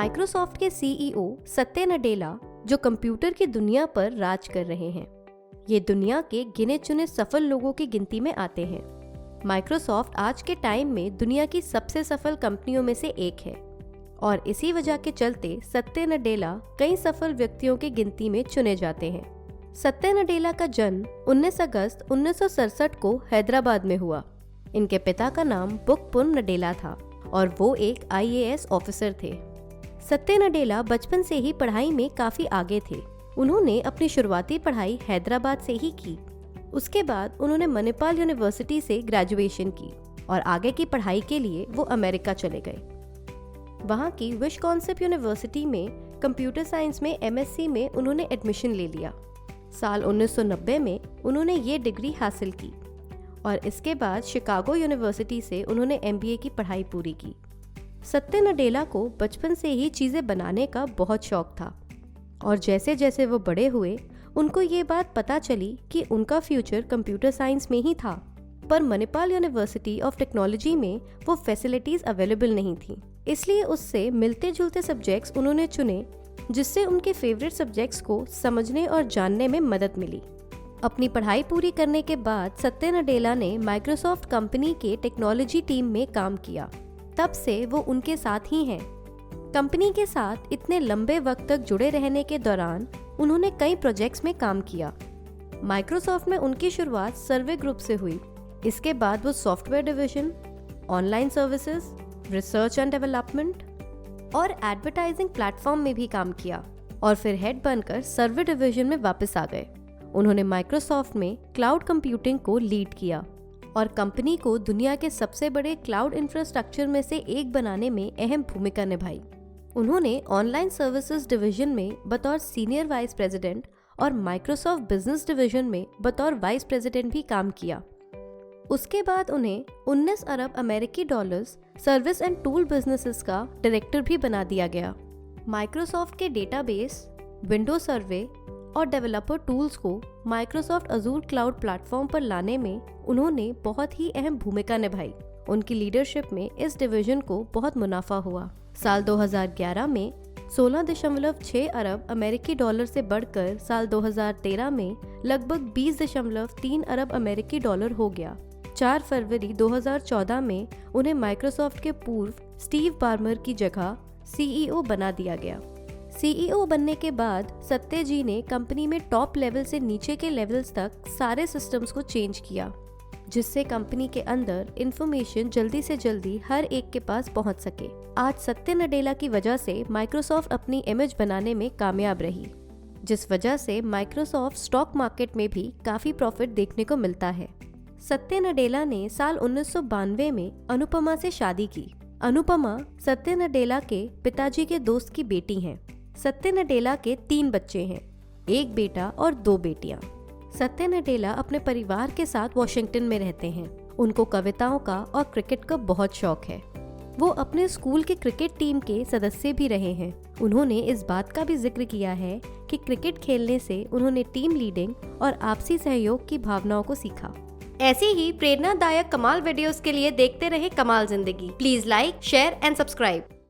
Microsoft के CEO Satya Nadella जो computer की दुनिया पर राज कर रहे हैं। ये दुनिया के गिने चुने सफल लोगों की गिनती में आते हैं। माइक्रोसॉफ्ट आज के टाइम में दुनिया की सबसे सफल कंपनियों में से एक है और इसी वजह के चलते सत्या नडेला कई सफल व्यक्तियों की गिनती में चुने जाते हैं। सत्या नडेला का जन्म 19 अगस्त 1967 को हैदराबाद में हुआ। इनके पिता का नाम बुकपुन नडेला था और वो एक IAS ऑफिसर थे। सत्या नडेला बचपन से ही पढ़ाई में काफी आगे थे। उन्होंने अपनी शुरुआती पढ़ाई हैदराबाद से ही की। उसके बाद उन्होंने मणिपाल यूनिवर्सिटी से ग्रेजुएशन की और आगे की पढ़ाई के लिए वो अमेरिका चले गए। वहाँ की विस्कॉन्सिन यूनिवर्सिटी में कंप्यूटर साइंस में MSc में उन्होंने एडमिशन ले लिया। साल 1990 में उन्होंने ये डिग्री हासिल की और इसके बाद शिकागो यूनिवर्सिटी से उन्होंने MBA की पढ़ाई पूरी की। सत्या नडेला को बचपन से ही चीज़ें बनाने का बहुत शौक था और जैसे जैसे वो बड़े हुए उनको ये बात पता चली कि उनका फ्यूचर कंप्यूटर साइंस में ही था, पर मणिपाल यूनिवर्सिटी ऑफ टेक्नोलॉजी में वो फैसिलिटीज़ अवेलेबल नहीं थी। इसलिए उससे मिलते जुलते सब्जेक्ट्स उन्होंने चुने जिससे उनके फेवरेट सब्जेक्ट्स को समझने और जानने में मदद मिली। अपनी पढ़ाई पूरी करने के बाद सत्या नडेला ने माइक्रोसॉफ्ट कंपनी के टेक्नोलॉजी टीम में काम किया। तब से वो उनके साथ ही हैं। कंपनी के साथ इतने लंबे वक्त तक जुड़े रहने के दौरान उन्होंने कई प्रोजेक्ट्स में काम किया। माइक्रोसॉफ्ट में उनकी शुरुआत सर्वे ग्रुप से हुई। इसके बाद वो software division, online services, research and development और एडवर्टाइजिंग प्लेटफॉर्म में भी काम किया और फिर हेड बनकर सर्वे डिवीजन में वापस आ गए। उन्होंने माइक्रोसॉफ्ट में क्लाउड कंप्यूटिंग को लीड किया और कंपनी को दुनिया के सबसे बड़े क्लाउड इंफ्रास्ट्रक्चर में से एक बनाने में अहम भूमिका निभाई। उन्होंने ऑनलाइन सर्विसेज डिवीजन में बतौर सीनियर वाइस प्रेसिडेंट और माइक्रोसॉफ्ट बिजनेस डिवीजन में बतौर वाइस प्रेसिडेंट भी काम किया। उसके बाद उन्हें 19 अरब अमेरिकी dollars service and tool businesses का डायरेक्टर भी बना दिया गया। माइक्रोसॉफ्ट के डेटाबेस, विंडो सर्वे और डेवलपर टूल्स को माइक्रोसॉफ्ट अजूर क्लाउड प्लेटफॉर्म पर लाने में उन्होंने बहुत ही अहम भूमिका निभाई। उनकी लीडरशिप में इस डिवीजन को बहुत मुनाफा हुआ। साल 2011 में 16.6 अरब अमेरिकी डॉलर से बढ़कर साल 2013 में लगभग 20.3 अरब अमेरिकी डॉलर हो गया। 4 फरवरी 2014 में उन्हें माइक्रोसॉफ्ट के पूर्व स्टीव बार्मर की जगह CEO बना दिया गया। CEO बनने के बाद सत्या जी ने कंपनी में टॉप लेवल से नीचे के लेवल्स तक सारे सिस्टम्स को चेंज किया, जिससे कंपनी के अंदर इंफॉर्मेशन जल्दी से जल्दी हर एक के पास पहुंच सके। आज सत्या नडेला की वजह से माइक्रोसॉफ्ट अपनी इमेज बनाने में कामयाब रही, जिस वजह से माइक्रोसॉफ्ट स्टॉक मार्केट में भी काफी प्रॉफिट देखने को मिलता है। सत्या नडेला ने साल 1992 में अनुपमा से शादी की। अनुपमा सत्या नडेला के पिताजी के दोस्त की बेटी हैं। सत्या नडेला के 3 बच्चे हैं, एक बेटा और 2 बेटियां। सत्या नडेला अपने परिवार के साथ वॉशिंगटन में रहते हैं। उनको कविताओं का और क्रिकेट का बहुत शौक है। वो अपने स्कूल के क्रिकेट टीम के सदस्य भी रहे हैं। उन्होंने इस बात का भी जिक्र किया है कि क्रिकेट खेलने से उन्होंने टीम लीडिंग और आपसी सहयोग की भावनाओं को सीखा। ऐसी ही प्रेरणादायक कमाल वीडियोस के लिए देखते रहे कमाल जिंदगी। Please like, share and subscribe.